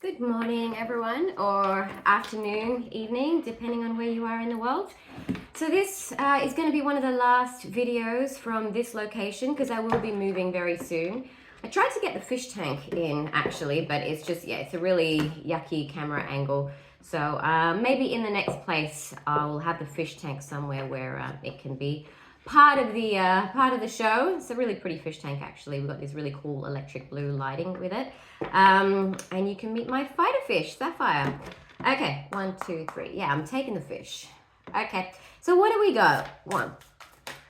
Good morning, everyone, or afternoon, evening, depending on where you are in the world. So this is going to be one of the last videos from this location because I will be moving very soon. I tried to get the fish tank in actually, but it's just, it's a really yucky camera angle. So maybe in the next place I'll have the fish tank somewhere where it can be part of the show. It's a really pretty fish tank actually. We've got this really cool electric blue lighting with it. And you can meet my fighter fish, Sapphire. Okay, 1, 2, 3. Yeah, I'm taking the fish. Okay, so what do we got? 1,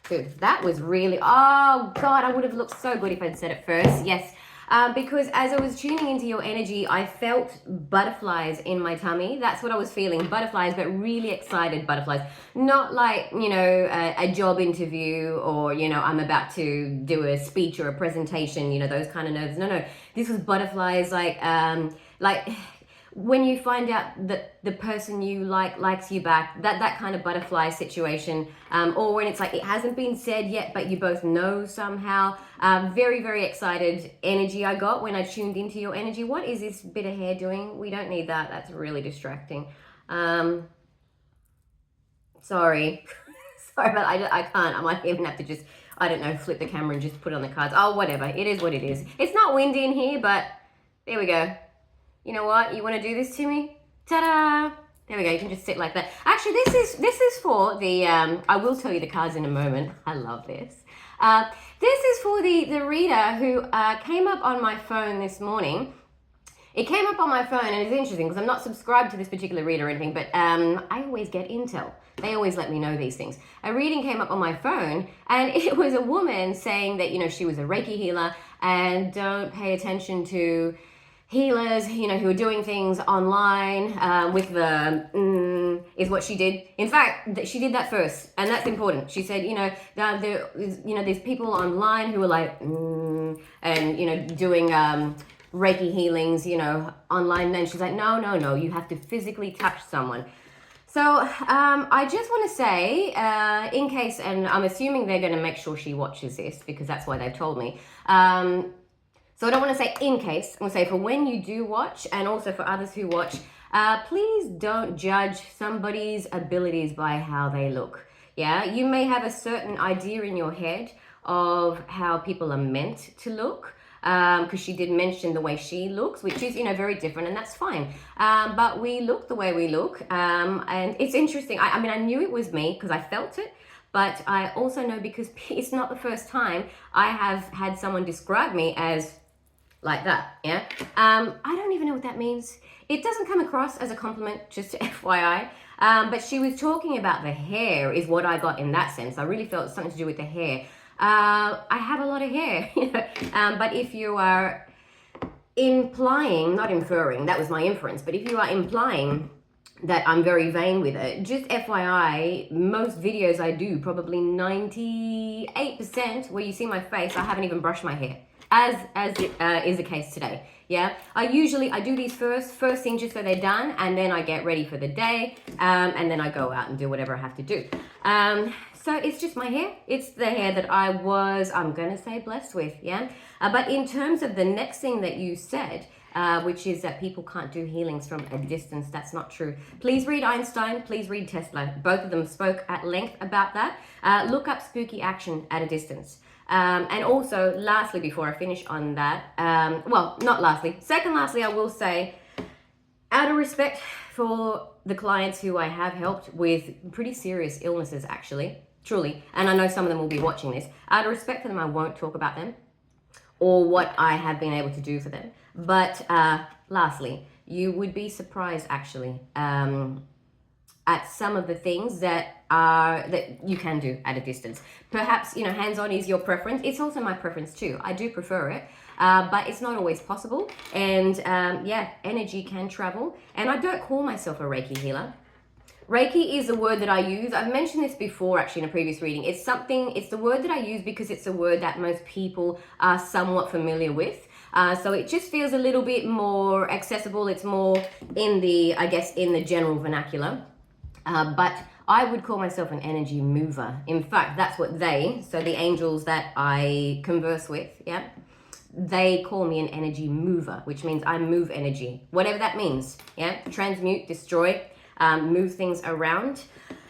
2. That was really, oh God, I would have looked so good if I'd said it first. Yes. Because as I was tuning into your energy, I felt butterflies in my tummy. That's what I was feeling, butterflies, but really excited butterflies. Not like, a job interview or, I'm about to do a speech or a presentation, those kind of nerves. No, this was butterflies like when you find out that the person you likes you back, that kind of butterfly situation, or when it's like it hasn't been said yet but you both know somehow. Very, very excited energy I got when I tuned into your energy. What is this bit of hair doing? We don't need that. That's really distracting. Sorry. Sorry, but I can't. I might even have to just, I don't know, flip the camera and just put it on the cards. Oh, whatever. It is what it is. It's not windy in here, but there we go. You know what? You want to do this to me? Ta-da! There we go. You can just sit like that. Actually, this is for the. I will tell you the cards in a moment. I love this. This is for the reader who came up on my phone this morning. It came up on my phone, and it's interesting because I'm not subscribed to this particular reader or anything, but I always get intel. They always let me know these things. A reading came up on my phone, and it was a woman saying that she was a Reiki healer and don't pay attention to healers, who are doing things online with is what she did. In fact, she did that first, and that's important. She said, there's people online who are like, and doing Reiki healings, online. And she's like, no, you have to physically touch someone. So I just want to say, in case, and I'm assuming they're going to make sure she watches this because that's why they've told me. So I don't want to say in case, I'm going to say for when you do watch and also for others who watch, please don't judge somebody's abilities by how they look. Yeah, you may have a certain idea in your head of how people are meant to look. Because she did mention the way she looks, which is, very different, and that's fine. But we look the way we look, and it's interesting. I knew it was me because I felt it, but I also know because it's not the first time I have had someone describe me as like that, yeah? I don't even know what that means. It doesn't come across as a compliment, just FYI. But she was talking about the hair is what I got in that sense. I really felt something to do with the hair. I have a lot of hair, but if you are implying, not inferring, that was my inference, but if you are implying that I'm very vain with it, just FYI, most videos I do, probably 98% where you see my face, I haven't even brushed my hair, as is the case today. Yeah, I do these first thing just so they're done, and then I get ready for the day, and then I go out and do whatever I have to do. So it's just my hair. It's the hair that I'm going to say blessed with, yeah? But in terms of the next thing that you said, which is that people can't do healings from a distance, that's not true. Please read Einstein, please read Tesla. Both of them spoke at length about that. Look up spooky action at a distance. And also, lastly, before I finish on that, lastly, I will say, out of respect for the clients who I have helped with pretty serious illnesses, actually, truly, and I know some of them will be watching this, out of respect for them, I won't talk about them or what I have been able to do for them. But lastly, you would be surprised, actually, at some of the things that you can do at a distance. Perhaps, hands-on is your preference. It's also my preference too. I do prefer it, but it's not always possible. And energy can travel. And I don't call myself a Reiki healer. Reiki is a word that I use. I've mentioned this before actually in a previous reading. It's the word that I use because it's a word that most people are somewhat familiar with. So it just feels a little bit more accessible. It's more in the general vernacular. But I would call myself an energy mover. In fact, that's what the angels that I converse with, yeah, they call me an energy mover, which means I move energy, whatever that means. Yeah, transmute, destroy, move things around.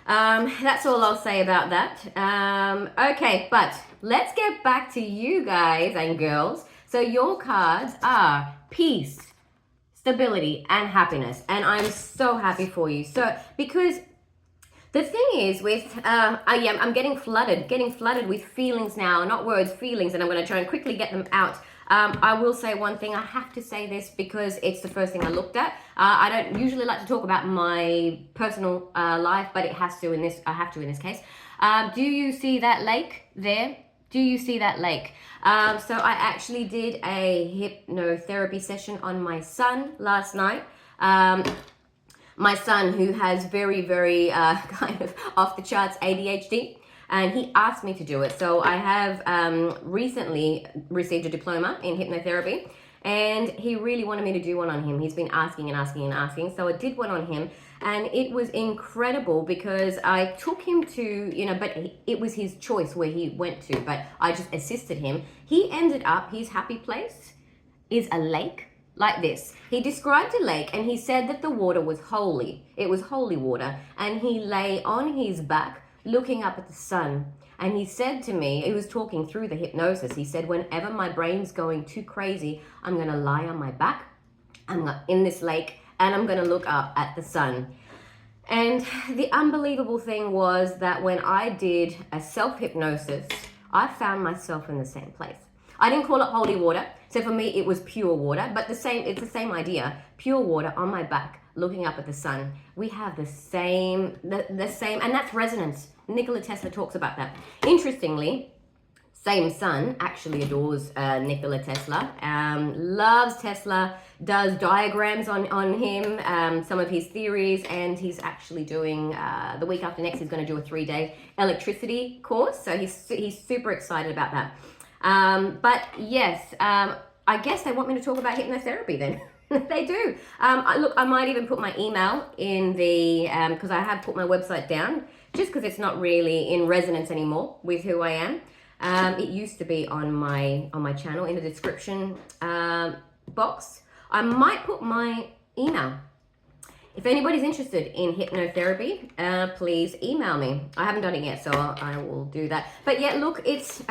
That's all I'll say about that. Okay, but let's get back to you guys and girls. So your cards are peace, stability, and happiness. And I'm so happy for you. So, because the thing is with, I'm getting flooded with feelings now, not words, feelings, and I'm going to try and quickly get them out. I will say one thing, I have to say this because it's the first thing I looked at. I don't usually like to talk about my personal life, but I have to in this case. Do you see that lake there? Do you see that lake? So I actually did a hypnotherapy session on my son last night. My son, who has very, very kind of off the charts ADHD, and he asked me to do it. So I have recently received a diploma in hypnotherapy, and he really wanted me to do one on him. He's been asking and asking and asking. So I did one on him, and it was incredible because I took him to, but it was his choice where he went to, but I just assisted him. He ended up, his happy place is a lake. Like this. He described a lake and he said that the water was holy. It was holy water. And he lay on his back looking up at the sun. And he said to me, he was talking through the hypnosis, he said, whenever my brain's going too crazy, I'm going to lie on my back, I'm in this lake, and I'm going to look up at the sun. And the unbelievable thing was that when I did a self-hypnosis, I found myself in the same place. I didn't call it holy water. So for me, it was pure water, but it's the same idea. Pure water on my back, looking up at the sun. We have the same, and that's resonance. Nikola Tesla talks about that. Interestingly, same son actually adores Nikola Tesla, loves Tesla, does diagrams on him, some of his theories, and he's actually doing, the week after next, he's going to do a 3-day electricity course. So he's super excited about that. But yes, I guess they want me to talk about hypnotherapy then. They do. Look, I might even put my email in the, because I have put my website down, just because it's not really in resonance anymore with who I am. It used to be on my channel in the description box. I might put my email. If anybody's interested in hypnotherapy, please email me. I haven't done it yet, so I will do that. But yeah, look, it's...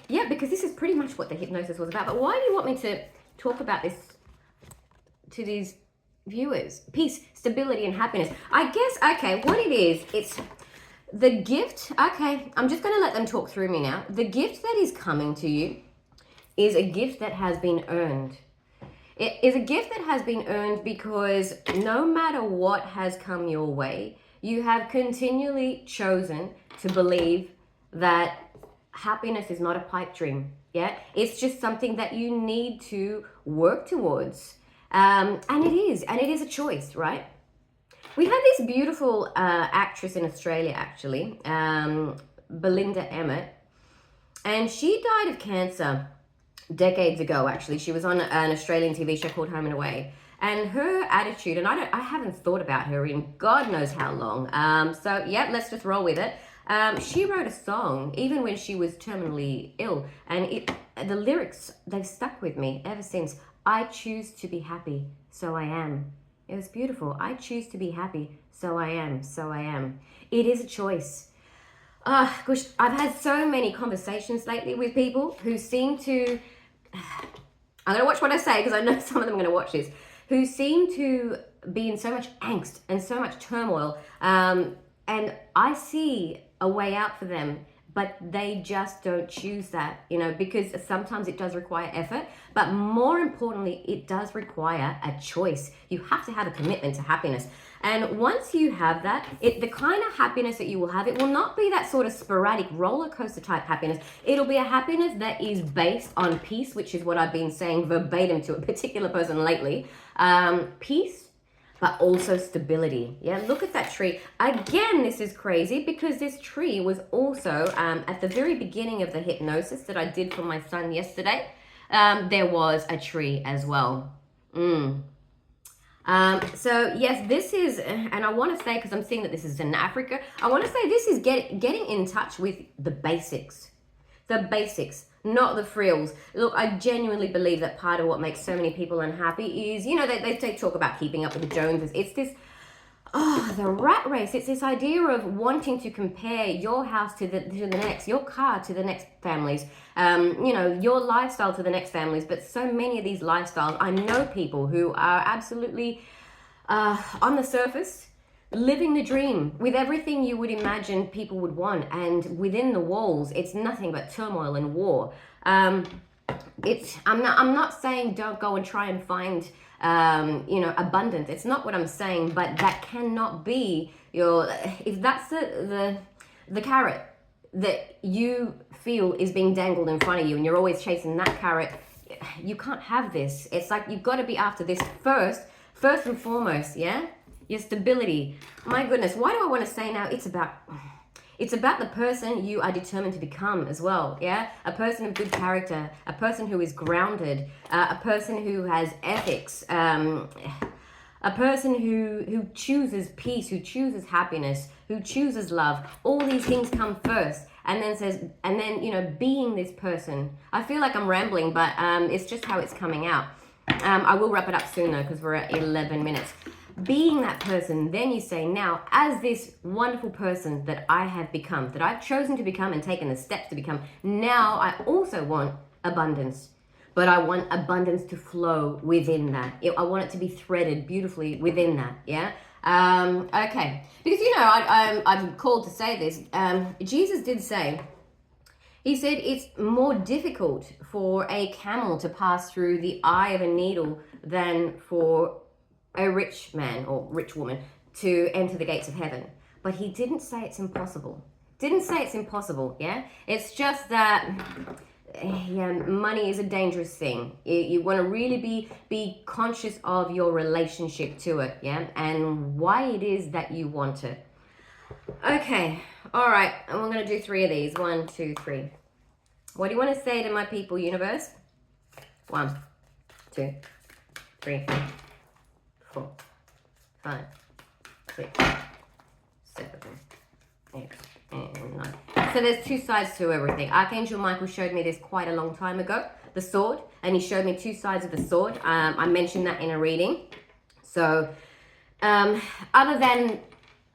yeah, because this is pretty much what the hypnosis was about. But why do you want me to talk about this to these viewers? Peace, stability, and happiness. I guess, okay, what it is, it's the gift. Okay, I'm just going to let them talk through me now. The gift that is coming to you is a gift that has been earned. It is a gift that has been earned because no matter what has come your way, you have continually chosen to believe that happiness is not a pipe dream. Yeah, it's just something that you need to work towards, and it is a choice, right? We had this beautiful actress in Australia, actually, Belinda Emmett, and she died of cancer decades ago. Actually, she was on an Australian TV show called Home and Away, and her attitude, and I haven't thought about her in God knows how long. So yeah, let's just roll with it. She wrote a song even when she was terminally ill, and the lyrics, they've stuck with me ever since. I choose to be happy, so I am. It was beautiful. I choose to be happy, so I am, so I am. It is a choice. Gosh, I've had so many conversations lately with people who seem to, I'm going to watch what I say because I know some of them are going to watch this, who seem to be in so much angst and so much turmoil, and I see a way out for them, but they just don't choose that, because sometimes it does require effort, but more importantly, it does require a choice. You have to have a commitment to happiness. And once you have that, the kind of happiness that you will have, it will not be that sort of sporadic roller coaster type happiness. It'll be a happiness that is based on peace, which is what I've been saying verbatim to a particular person lately. Peace, but also stability. Yeah, look at that tree. Again, this is crazy because this tree was also at the very beginning of the hypnosis that I did for my son yesterday. There was a tree as well. So yes, this is, and I want to say, because I'm seeing that this is in Africa, I want to say this is getting in touch with the basics. The basics. not the frills. Look, I genuinely believe that part of what makes so many people unhappy is, you know, they talk about keeping up with the Joneses. It's this, the rat race. It's this idea of wanting to compare your house to the next, your car to the next family's, you know, your lifestyle to the next family's. But so many of these lifestyles, I know people who are absolutely on the surface, living the dream with everything you would imagine people would want, and within the walls it's nothing but turmoil and war. I'm not saying don't go and try and find you know, abundance. It's not what I'm saying, but that cannot be your, if that's the carrot that you feel is being dangled in front of you and you're always chasing that carrot, you can't have this. It's like you've got to be after this first and foremost, yeah? Your stability. My goodness, why do I want to say now it's about the person you are determined to become as well, yeah? A person of good character, a person who is grounded, a person who has ethics, a person who chooses peace, who chooses happiness, who chooses love. All these things come first, and then you know, being this person. I feel like I'm rambling, but it's just how it's coming out. I will wrap it up soon though, because we're at 11 minutes. Being that person, then you say, now, as this wonderful person that I have become, that I've chosen to become and taken the steps to become, now I also want abundance. But I want abundance to flow within that. I want it to be threaded beautifully within that, yeah? Okay, because, you know, I'm called to say this. Jesus did say, he said it's more difficult for a camel to pass through the eye of a needle than for a rich man or rich woman to enter the gates of heaven. But he didn't say it's impossible. Didn't say it's impossible, yeah? It's just that, yeah, money is a dangerous thing. You want to really be conscious of your relationship to it, yeah? And why it is that you want it. Okay, all right, and we're going to do 3 of these. 1, 2, 3. What do you want to say to my people, universe? 1, 2, 3, 4, 5, 6, 7, 8, and 9. So there's 2 sides to everything. Archangel Michael showed me this quite a long time ago, the sword, and he showed me 2 sides of the sword. I mentioned that in a reading. So other than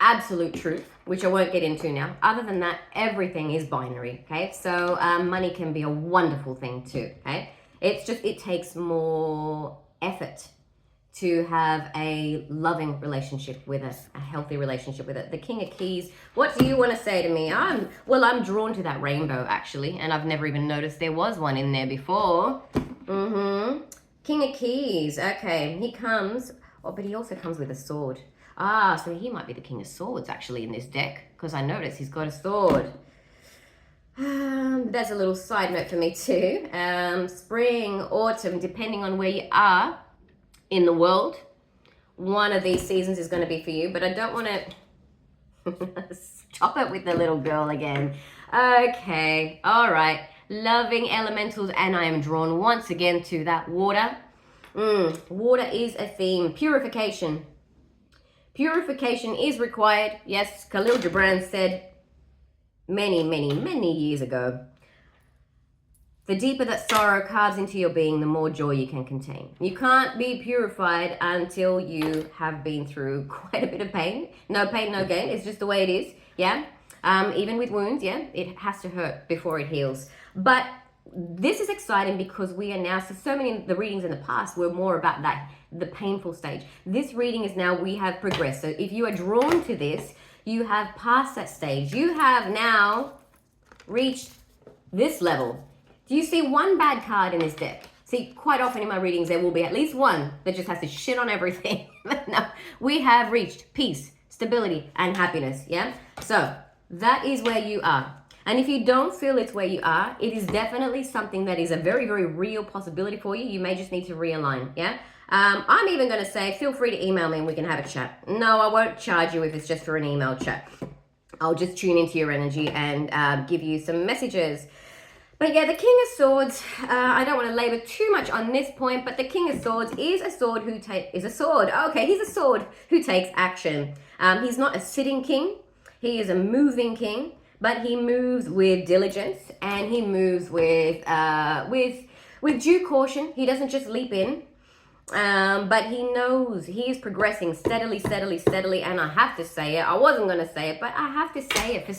absolute truth, which I won't get into now, other than that, everything is binary, okay? So money can be a wonderful thing too, okay? It's just, it takes more effort to have a loving relationship with it, a healthy relationship with it. The King of Keys, what do you want to say to me? I'm drawn to that rainbow, actually, and I've never even noticed there was one in there before. King of Keys, okay, he comes, oh, but he also comes with a sword. So he might be the King of Swords, actually, in this deck, because I noticed he's got a sword. That's a little side note for me, too. Spring, autumn, depending on where you are in the world, one of these seasons is going to be for you, but I don't want to stop it with the little girl again. Okay, all right. Loving elementals, and I am drawn once again to that water. Water is a theme. Purification. Purification is required. Yes, Khalil Gibran said many, many, many years ago, the deeper that sorrow carves into your being, the more joy you can contain. You can't be purified until you have been through quite a bit of pain. No pain, no gain. It's just the way it is, yeah? Even with wounds, yeah? It has to hurt before it heals. But this is exciting because we are now, so many of the readings in the past were more about that, the painful stage. This reading is now, we have progressed. So if you are drawn to this, you have passed that stage. You have now reached this level. Do you see one bad card in this deck? See, quite often in my readings, there will be at least one that just has to shit on everything. No, we have reached peace, stability, and happiness, yeah? So that is where you are. And if you don't feel it's where you are, it is definitely something that is a very, very real possibility for you. You may just need to realign, yeah? I'm even going to say, feel free to email me and we can have a chat. No, I won't charge you if it's just for an email chat. I'll just tune into your energy and give you some messages. But yeah, the King of Swords, I don't want to labor too much on this point, but the King of Swords is a sword who is a sword. Okay, he's a sword who takes action. He's not a sitting king. He is a moving king. but he moves with diligence, and he moves with due caution. He doesn't just leap in. But he knows he is progressing steadily, and I have to say it. I wasn't going to say it, but I have to say it for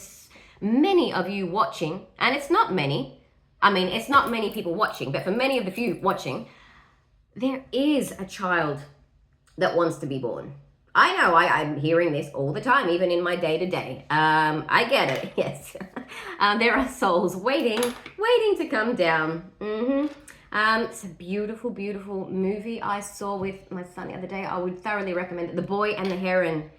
many of you watching, and it's not many. I mean, it's not many people watching, but for many of the few watching, there is a child that wants to be born. I know, I'm hearing this all the time, even in my day-to-day. I get it, yes. There are souls waiting to come down. It's a beautiful movie I saw with my son the other day. I would thoroughly recommend it. The Boy and the Heron.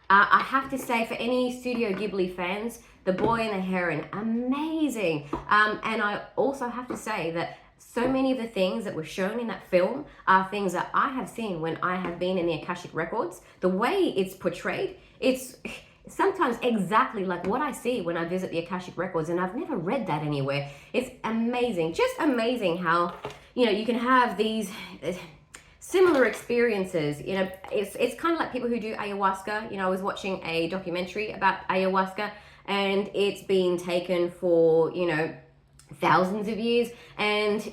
I have to say, for any Studio Ghibli fans, The Boy and the Heron, amazing. And I also have to say that so many of the things that were shown in that film are things that I have seen when I have been in the Akashic Records. The way it's portrayed, it's sometimes exactly like what I see when I visit the Akashic Records, and I've never read that anywhere. It's amazing, just amazing how, you can have these similar experiences. It's kind of like people who do ayahuasca. I was watching a documentary about ayahuasca, and it's been taken for, thousands of years, and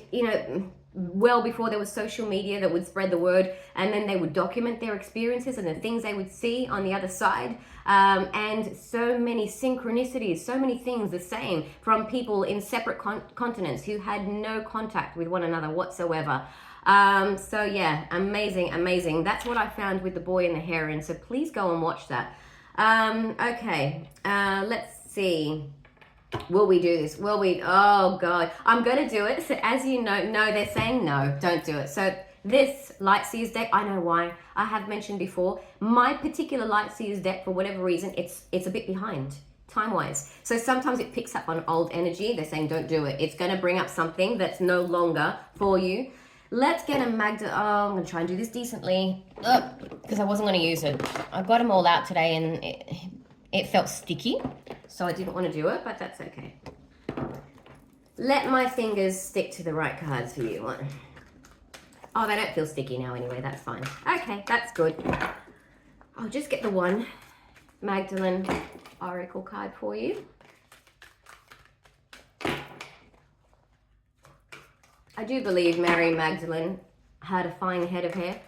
well before there was social media that would spread the word, and then they would document their experiences and the things they would see on the other side, and so many synchronicities, so many things the same from people in separate continents who had no contact with one another whatsoever. So yeah, amazing. That's what I found with The Boy and the Heron, so please go and watch that. Okay, let's see. Will we do this? Oh God, I'm gonna do it. So as you know, no, they're saying no, don't do it. So this Light Seers deck, I know why. I have mentioned before, my particular Light Seers deck, for whatever reason, it's a bit behind time-wise. So sometimes it picks up on old energy. They're saying don't do it. It's gonna bring up something that's no longer for you. Let's get a Magda. Oh, I'm gonna try and do this decently, because I wasn't gonna use it. I got them all out today, and it felt sticky, so I didn't want to do it, but that's okay. Let my fingers stick to the right cards for you. Oh, they don't feel sticky now anyway, that's fine. Okay, that's good. I'll just get the one Magdalene Oracle card for you. I do believe Mary Magdalene had a fine head of hair.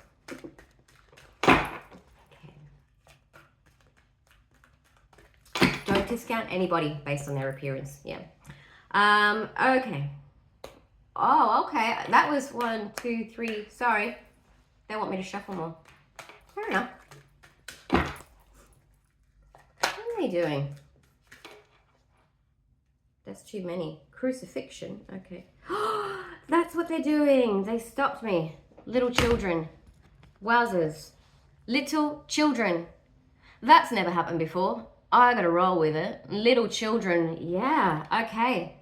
Don't discount anybody based on their appearance. Yeah. Okay. Oh, okay. That was 1, 2, 3. Sorry. They want me to shuffle more. Fair enough. What are they doing? That's too many. Crucifixion. Okay. That's what they're doing. They stopped me. Little children. Wowzers. Little children. That's never happened before. I gotta roll with it. Little children, yeah, okay.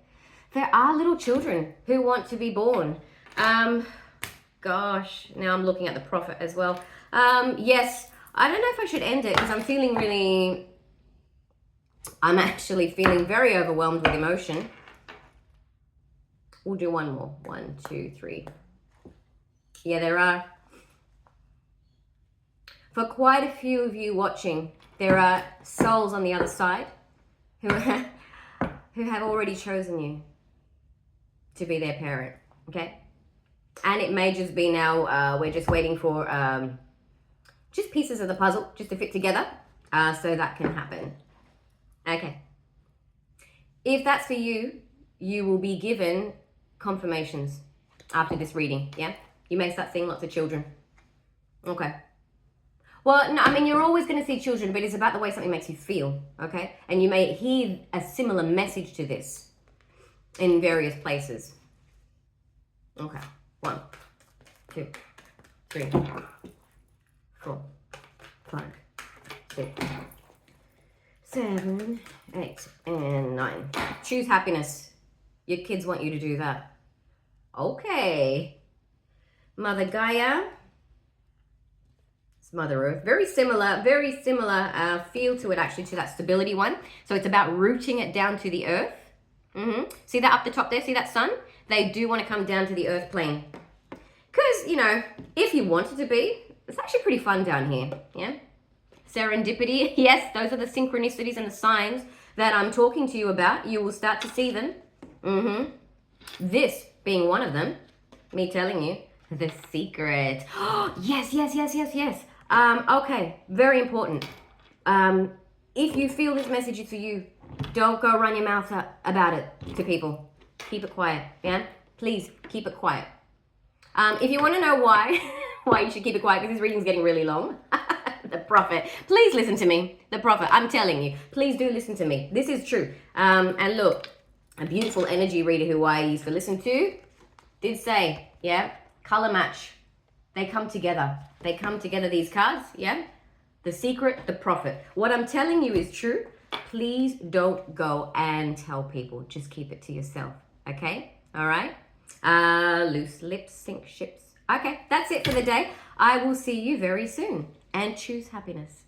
There are little children who want to be born. Gosh, now I'm looking at the Prophet as well. Yes, I don't know if I should end it because I'm actually feeling very overwhelmed with emotion. We'll do one more. 1, 2, 3. Yeah, there are. For quite a few of you watching, there are souls on the other side who have already chosen you to be their parent, okay? And it may just be now, we're just waiting for just pieces of the puzzle just to fit together, so that can happen. Okay. If that's for you, you will be given confirmations after this reading, yeah? You may start seeing lots of children. Okay. Well, no, I mean, you're always going to see children, but it's about the way something makes you feel, okay? And you may hear a similar message to this in various places. Okay. 1, 2, 3, 4, 5, 6, 7, 8, and 9. Choose happiness. Your kids want you to do that. Okay. Mother Gaia. Mother Earth. Very similar feel to it, actually, to that stability one. So it's about rooting it down to the earth. See that up the top there? See that sun? They do want to come down to the earth plane. Because, if you wanted to be, it's actually pretty fun down here. Yeah? Serendipity. Yes, those are the synchronicities and the signs that I'm talking to you about, you will start to see them. This being one of them, me telling you the secret. Yes, yes, yes, yes, yes. Okay, very important. If you feel this message is for you, don't go run your mouth about it to people. Keep it quiet, yeah? Please keep it quiet. If you want to know why, why you should keep it quiet, because this reading's getting really long. The prophet. Please listen to me. The prophet. I'm telling you. Please do listen to me. This is true. And look, a beautiful energy reader who I used to listen to did say, yeah, color match. They come together. They come together, these cards, yeah? The secret, the prophet. What I'm telling you is true. Please don't go and tell people. Just keep it to yourself, okay? All right? Loose lips sink ships. Okay, that's it for the day. I will see you very soon. And choose happiness.